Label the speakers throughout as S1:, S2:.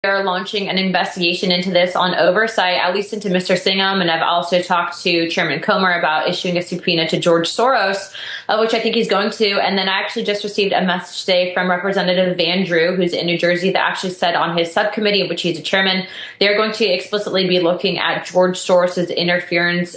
S1: are launching an investigation into this on oversight, at least into Mr. Singham, and I've also talked to Chairman Comer about issuing a subpoena to George Soros, which I think he's going to. And then I actually just received a message today from Representative Van Drew, who's in New Jersey, that actually said on his subcommittee, of which he's a chairman, they're going to explicitly be looking at George Soros's interferences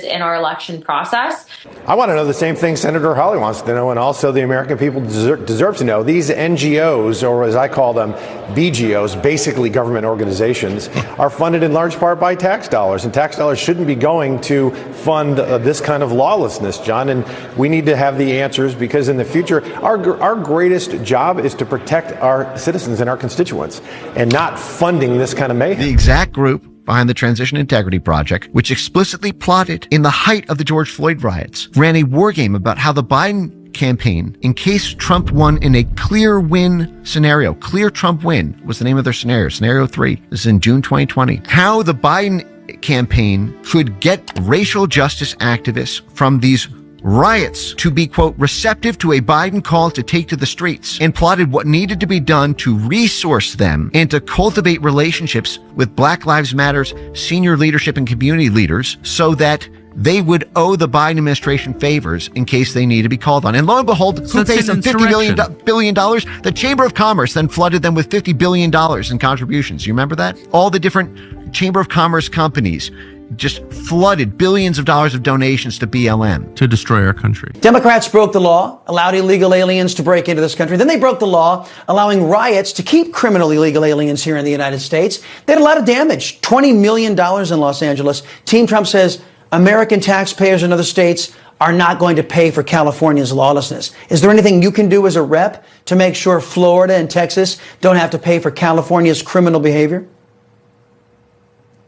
S1: in our election process.
S2: I want to know the same thing Senator Hawley wants to know, and also the American people deserve to know. These NGOs, or as I call them, BGOs, basically government organizations, are funded in large part by tax dollars, and tax dollars shouldn't be going to fund this kind of lawlessness, John. And we need to have the answers, because in the future, our greatest job is to protect our citizens and our constituents, and not funding this kind of mayhem.
S3: The exact group behind the Transition Integrity Project, which explicitly plotted in the height of the George Floyd riots, ran a war game about how the Biden campaign, in case Trump won in a clear win scenario, clear Trump win was the name of their scenario, scenario 3, this is in June 2020, how the Biden campaign could get racial justice activists from these riots to be, quote, receptive to a Biden call to take to the streets, and plotted what needed to be done to resource them and to cultivate relationships with Black Lives Matter's senior leadership and community leaders so that they would owe the Biden administration favors in case they need to be called on. And lo and behold, who pays them $50 billion? The Chamber of Commerce then flooded them with $50 billion in contributions. You remember that? All the different Chamber of Commerce companies just flooded billions of dollars of donations to BLM.
S4: To destroy our country.
S5: Democrats broke the law, allowed illegal aliens to break into this country. Then they broke the law, allowing riots to keep criminal illegal aliens here in the United States. They had a lot of damage, $20 million in Los Angeles. Team Trump says American taxpayers in other states are not going to pay for California's lawlessness. Is there anything you can do as a rep to make sure Florida and Texas don't have to pay for California's criminal behavior?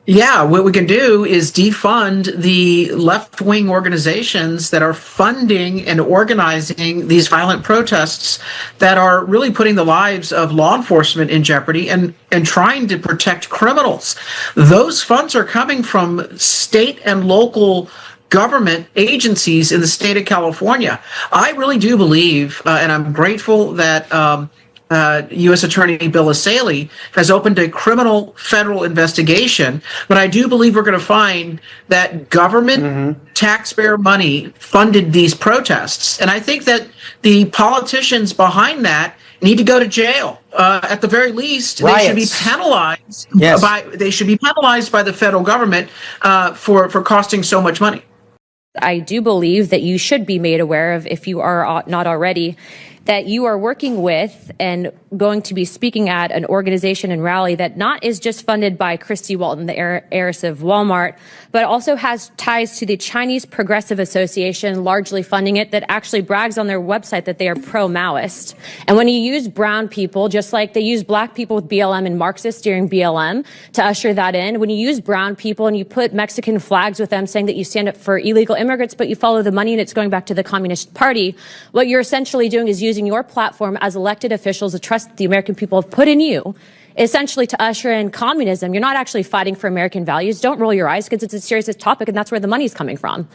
S6: Yeah, what we can do is defund the left-wing organizations that are funding and organizing these violent protests that are really putting the lives of law enforcement in jeopardy and trying to protect criminals. Those funds are coming from state and local government agencies in the state of California. I really do believe, and I'm grateful that U.S. Attorney Bill Asaley has opened a criminal federal investigation, but I do believe we're going to find that government taxpayer money funded these protests. And I think that the politicians behind that need to go to jail. At the very least,
S5: Riots.
S6: They should be penalized by the federal government for costing so much money.
S1: I do believe that you should be made aware of, if you are not already, that you are working with and going to be speaking at an organization and rally that not is just funded by Christy Walton, the heiress of Walmart, but also has ties to the Chinese Progressive Association, largely funding it, that actually brags on their website that they are pro-Maoist. And when you use brown people, just like they use black people with BLM and Marxists during BLM to usher that in, when you use brown people and you put Mexican flags with them saying that you stand up for illegal immigrants, but you follow the money and it's going back to the Communist Party, what you're essentially doing is using your platform as elected officials, the trust that the American people have put in you, essentially to usher in communism. You're not actually fighting for American values. Don't roll your eyes, because it's a serious topic, and that's where the money's coming from.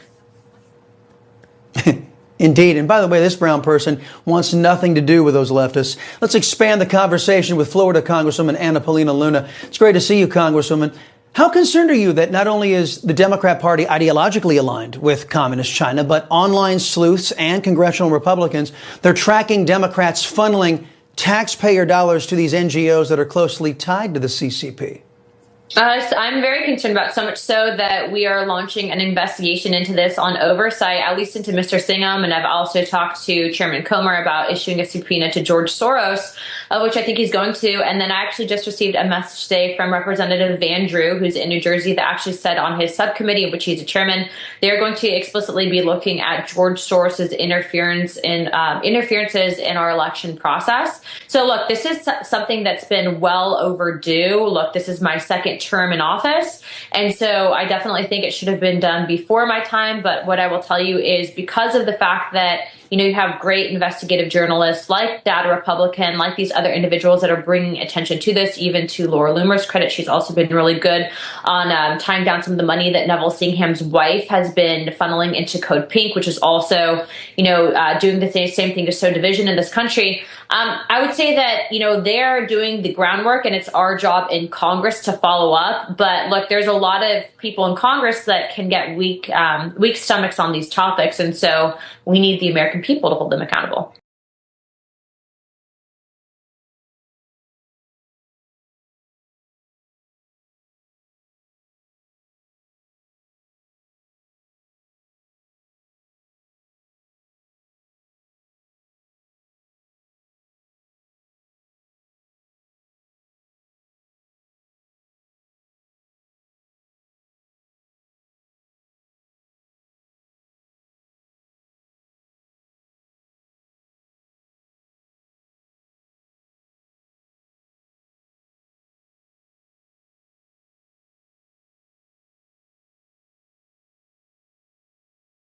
S5: Indeed. And by the way, this brown person wants nothing to do with those leftists. Let's expand the conversation with Florida Congresswoman Anna Paulina Luna. It's great to see you, Congresswoman. How concerned are you that not only is the Democrat Party ideologically aligned with communist China, but online sleuths and congressional Republicans, they're tracking Democrats funneling taxpayer dollars to these NGOs that are closely tied to the CCP?
S1: I'm very concerned about, so much so that we are launching an investigation into this on oversight, at least into Mr. Singham, and I've also talked to Chairman Comer about issuing a subpoena to George Soros, which I think he's going to. And then I actually just received a message today from Representative Van Drew, who's in New Jersey, that actually said on his subcommittee, of which he's a chairman, they're going to explicitly be looking at George Soros's interferences in our election process. So look, this is something that's been well overdue. Look, this is my second term in office, and so I definitely think it should have been done before my time. But what I will tell you is, because of the fact that you have great investigative journalists like Data Republican, like these other individuals that are bringing attention to this. Even to Laura Loomer's credit, she's also been really good on tying down some of the money that Neville Singham's wife has been funneling into Code Pink, which is also, doing the same thing to sow division in this country. I would say that, they're doing the groundwork, and it's our job in Congress to follow up. But look, there's a lot of people in Congress that can get weak stomachs on these topics. And so we need the American people to hold them accountable.